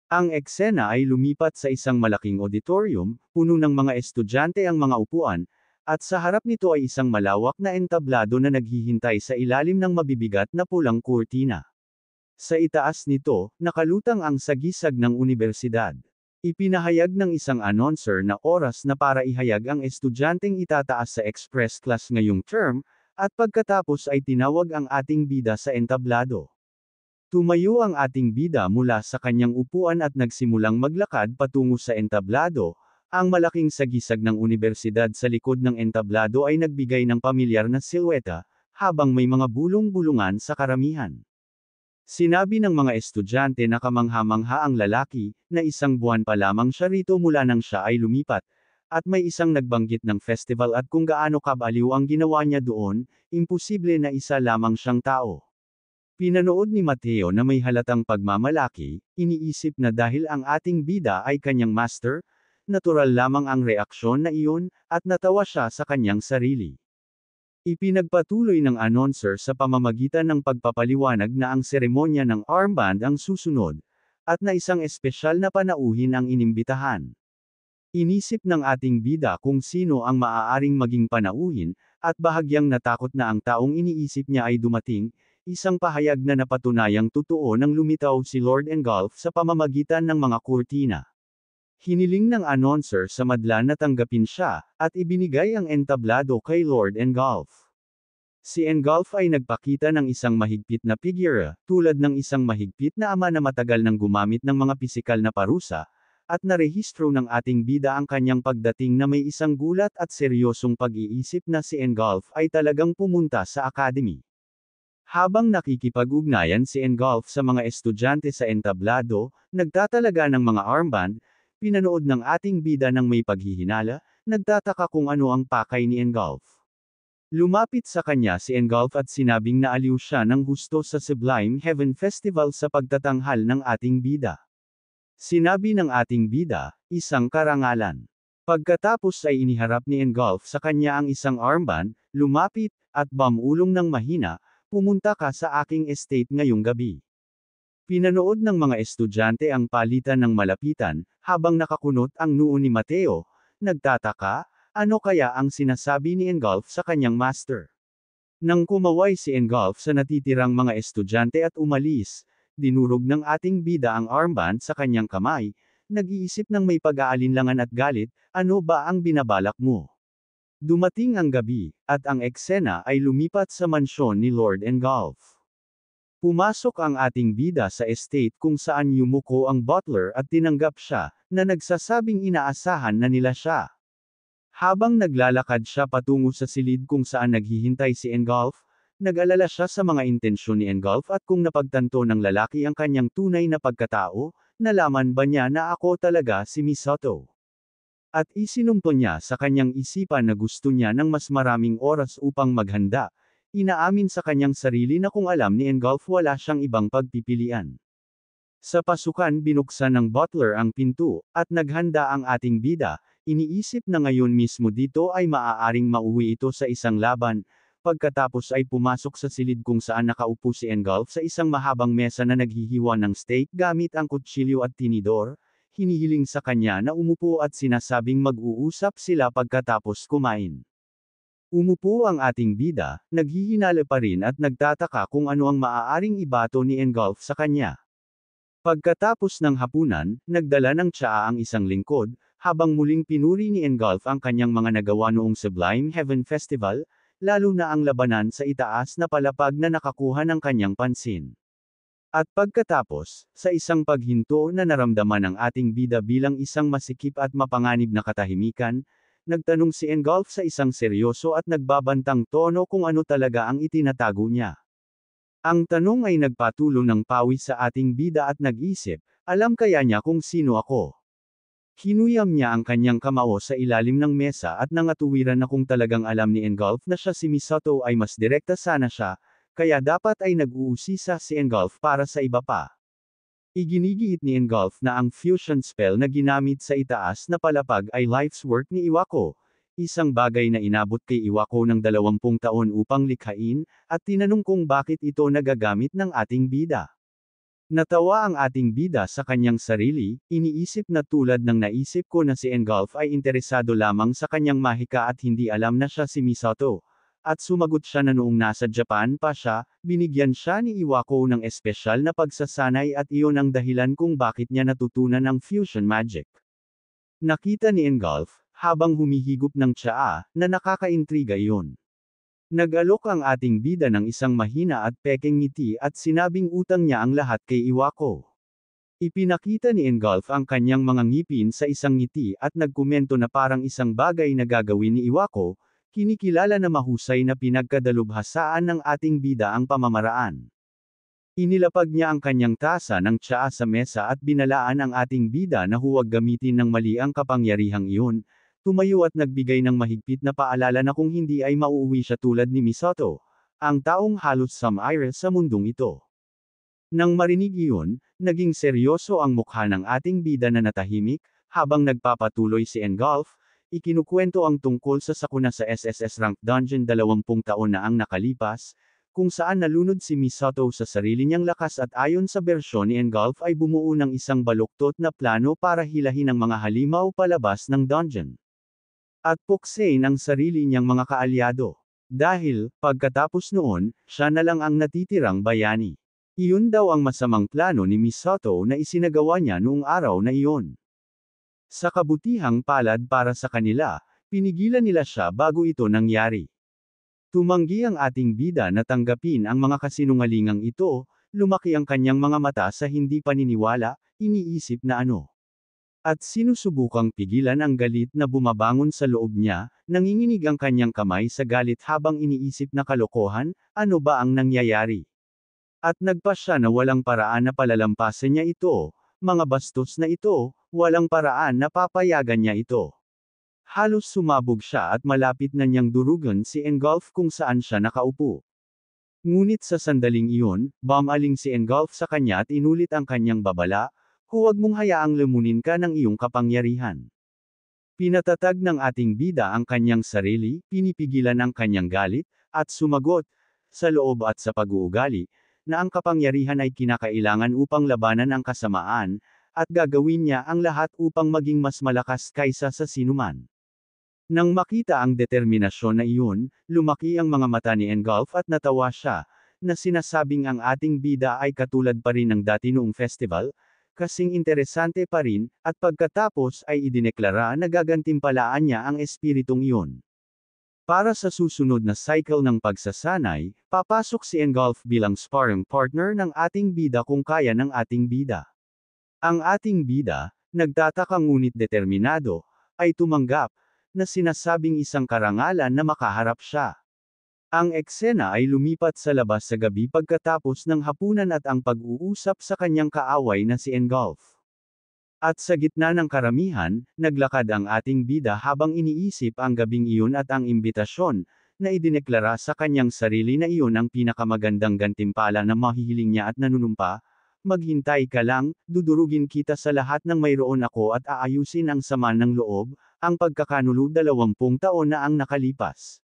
Ang eksena ay lumipat sa isang malaking auditorium, puno ng mga estudyante ang mga upuan, at sa harap nito ay isang malawak na entablado na naghihintay sa ilalim ng mabibigat na pulang kurtina. Sa itaas nito, nakalutang ang sagisag ng unibersidad. Ipinahayag ng isang announcer na oras na para ihayag ang estudyanteng itataas sa express class ngayong term, at pagkatapos ay tinawag ang ating bida sa entablado. Tumayo ang ating bida mula sa kanyang upuan at nagsimulang maglakad patungo sa entablado. Ang malaking sagisag ng unibersidad sa likod ng entablado ay nagbigay ng pamilyar na silweta, habang may mga bulong-bulungan sa karamihan. Sinabi ng mga estudyante na kamangha-mangha ang lalaki, na isang buwan pa lamang siya rito mula nang siya ay lumipat, at may isang nagbanggit ng festival at kung gaano kabaliw ang ginawa niya doon, imposible na isa lamang siyang tao. Pinanood ni Mateo na may halatang pagmamalaki, iniisip na dahil ang ating bida ay kanyang master, natural lamang ang reaksyon na iyon, at natawa siya sa kanyang sarili. Ipinagpatuloy ng announcer sa pamamagitan ng pagpapaliwanag na ang seremonya ng armband ang susunod, at na isang espesyal na panauhin ang inimbitahan. Inisip ng ating bida kung sino ang maaaring maging panauhin, at bahagyang natakot na ang taong iniisip niya ay dumating, isang pahayag na napatunayang totoo nang lumitaw si Lord Engulf sa pamamagitan ng mga kurtina. Hiniling ng announcer sa madla na tanggapin siya, at ibinigay ang entablado kay Lord Engulf. Si Engulf ay nagpakita ng isang mahigpit na figura, tulad ng isang mahigpit na ama na matagal nang gumamit ng mga pisikal na parusa, at narehistro ng ating bida ang kanyang pagdating na may isang gulat at seryosong pag-iisip na si Engulf ay talagang pumunta sa academy. Habang nakikipag-ugnayan si Engulf sa mga estudyante sa entablado, nagtatalaga ng mga armband, pinanood ng ating bida ng may paghihinala, nagtataka kung ano ang pakay ni Engulf. Lumapit sa kanya si Engulf at sinabing naaliw siya ng husto sa Sublime Heaven Festival sa pagtatanghal ng ating bida. Sinabi ng ating bida, isang karangalan. Pagkatapos ay iniharap ni Engulf sa kanya ang isang armband, lumapit, at bamulong ng mahina, pumunta ka sa aking estate ngayong gabi. Pinanood ng mga estudyante ang palitan ng malapitan, habang nakakunot ang noo ni Mateo, nagtataka, ano kaya ang sinasabi ni Engulf sa kanyang master? Nang kumaway si Engulf sa natitirang mga estudyante at umalis, dinurog ng ating bida ang armband sa kanyang kamay, nag-iisip ng may pag-aalinlangan at galit, ano ba ang binabalak mo? Dumating ang gabi, at ang eksena ay lumipat sa mansyon ni Lord Engulf. Pumasok ang ating bida sa estate kung saan yumuko ang butler at tinanggap siya, na nagsasabing inaasahan na nila siya. Habang naglalakad siya patungo sa silid kung saan naghihintay si Engulf, nag-alala siya sa mga intensyon ni Engulf at kung napagtanto ng lalaki ang kanyang tunay na pagkatao, nalaman ba niya na ako talaga si Misato? At isinumpo niya sa kanyang isipan na gusto niya ng mas maraming oras upang maghanda. Inaamin sa kanyang sarili na kung alam ni Engulf wala siyang ibang pagpipilian. Sa pasukan binuksan ng butler ang pinto, at naghanda ang ating bida, iniisip na ngayon mismo dito ay maaaring mauwi ito sa isang laban, pagkatapos ay pumasok sa silid kung saan nakaupo si Engulf sa isang mahabang mesa na naghihiwa ng steak gamit ang kutsilyo at tinidor, hinihiling sa kanya na umupo at sinasabing mag-uusap sila pagkatapos kumain. Umupo ang ating bida, naghihinala pa rin at nagtataka kung ano ang maaaring ibato ni Engulf sa kanya. Pagkatapos ng hapunan, nagdala ng tsaa ang isang lingkod, habang muling pinuri ni Engulf ang kanyang mga nagawa noong Sublime Heaven Festival, lalo na ang labanan sa itaas na palapag na nakakuha ng kanyang pansin. At pagkatapos, sa isang paghinto na naramdaman ng ating bida bilang isang masikip at mapanganib na katahimikan, nagtanong si Engulf sa isang seryoso at nagbabantang tono kung ano talaga ang itinatago niya. Ang tanong ay nagpatulo ng pawis sa ating bida at nag-isip, alam kaya niya kung sino ako? Hinuyam niya ang kanyang kamao sa ilalim ng mesa at nangatuwiran na kung talagang alam ni Engulf na siya si Misato ay mas direkta sana siya, kaya dapat ay nag-uusisa si Engulf para sa iba pa. Iginigiit ni Engulf na ang fusion spell na ginamit sa itaas na palapag ay life's work ni Iwako, isang bagay na inabot kay Iwako ng 20 taon upang likhain, at tinanong kung bakit ito nagagamit ng ating bida. Natawa ang ating bida sa kanyang sarili, iniisip na tulad ng naisip ko na si Engulf ay interesado lamang sa kanyang mahika at hindi alam na siya si Misato. At sumagot siya na noong nasa Japan pa siya, binigyan siya ni Iwako ng espesyal na pagsasanay at iyon ang dahilan kung bakit niya natutunan ang fusion magic. Nakita ni Engulf, habang humihigop ng tsaa, na nakakaintriga iyon. Nag-alok ang ating bida ng isang mahina at pekeng ngiti at sinabing utang niya ang lahat kay Iwako. Ipinakita ni Engulf ang kanyang mga ngipin sa isang ngiti at nagkomento na parang isang bagay na gagawin ni Iwako, kinikilala na mahusay na pinagkadalubhasaan ng ating bida ang pamamaraan. Inilapag niya ang kanyang tasa ng tsaa sa mesa at binalaan ang ating bida na huwag gamitin ng mali ang kapangyarihang iyon. Tumayo at nagbigay ng mahigpit na paalala na kung hindi ay mauuwi siya tulad ni Misato, ang taong halos sumire sa mundong ito. Nang marinig iyon, naging seryoso ang mukha ng ating bida na natahimik, habang nagpapatuloy si Engulf, ikinukwento ang tungkol sa sakuna sa SSS Rank Dungeon 20 taon na ang nakalipas, kung saan nalunod si Misato sa sarili niyang lakas at ayon sa bersyon ni Engulf ay bumuo ng isang baluktot na plano para hilahin ang mga halimaw palabas ng dungeon. At puksain ang sarili niyang mga kaalyado. Dahil, pagkatapos noon, siya na lang ang natitirang bayani. Iyon daw ang masamang plano ni Misato na isinagawa niya noong araw na iyon. Sa kabutihang palad para sa kanila, pinigilan nila siya bago ito nangyari. Tumanggi ang ating bida na tanggapin ang mga kasinungalingang ito, lumaki ang kanyang mga mata sa hindi paniniwala, iniisip na ano. At sinusubukang pigilan ang galit na bumabangon sa loob niya, nanginginig ang kanyang kamay sa galit habang iniisip na kalokohan, ano ba ang nangyayari? At nagpa siya na walang paraan na palalampasin niya ito, mga bastos na ito, walang paraan na papayagan niya ito. Halos sumabog siya at malapit na niyang durugan si Engulf kung saan siya nakaupo. Ngunit sa sandaling iyon, bumaling si Engulf sa kanya at inulit ang kanyang babala, huwag mong hayaang lamunin ka ng iyong kapangyarihan. Pinatatag ng ating bida ang kanyang sarili, pinipigilan ang kanyang galit, at sumagot, sa loob at sa pag-uugali, na ang kapangyarihan ay kinakailangan upang labanan ang kasamaan, at gagawin niya ang lahat upang maging mas malakas kaysa sa sinuman. Nang makita ang determinasyon na iyon, lumaki ang mga mata ni Engulf at natawa siya, na sinasabing ang ating bida ay katulad pa rin ng dati noong festival, kasing interesante pa rin, at pagkatapos ay idineklara na gagantimpalaan niya ang espiritong iyon. Para sa susunod na cycle ng pagsasanay, papasok si Engulf bilang sparring partner ng ating bida kung kaya ng ating bida. Ang ating bida, nagtataka ngunit determinado, ay tumanggap, na sinasabing isang karangalan na makaharap siya. Ang eksena ay lumipat sa labas sa gabi pagkatapos ng hapunan at ang pag-uusap sa kanyang kaaway na si Engulf. At sa gitna ng karamihan, naglakad ang ating bida habang iniisip ang gabing iyon at ang imbitasyon, na idineklara sa kanyang sarili na iyon ang pinakamagandang gantimpala na mahihiling niya at nanunumpa, maghintay ka lang, dudurugin kita sa lahat ng mayroon ako at aayusin ang sama ng loob, ang pagkakanulo 20 taon na ang nakalipas.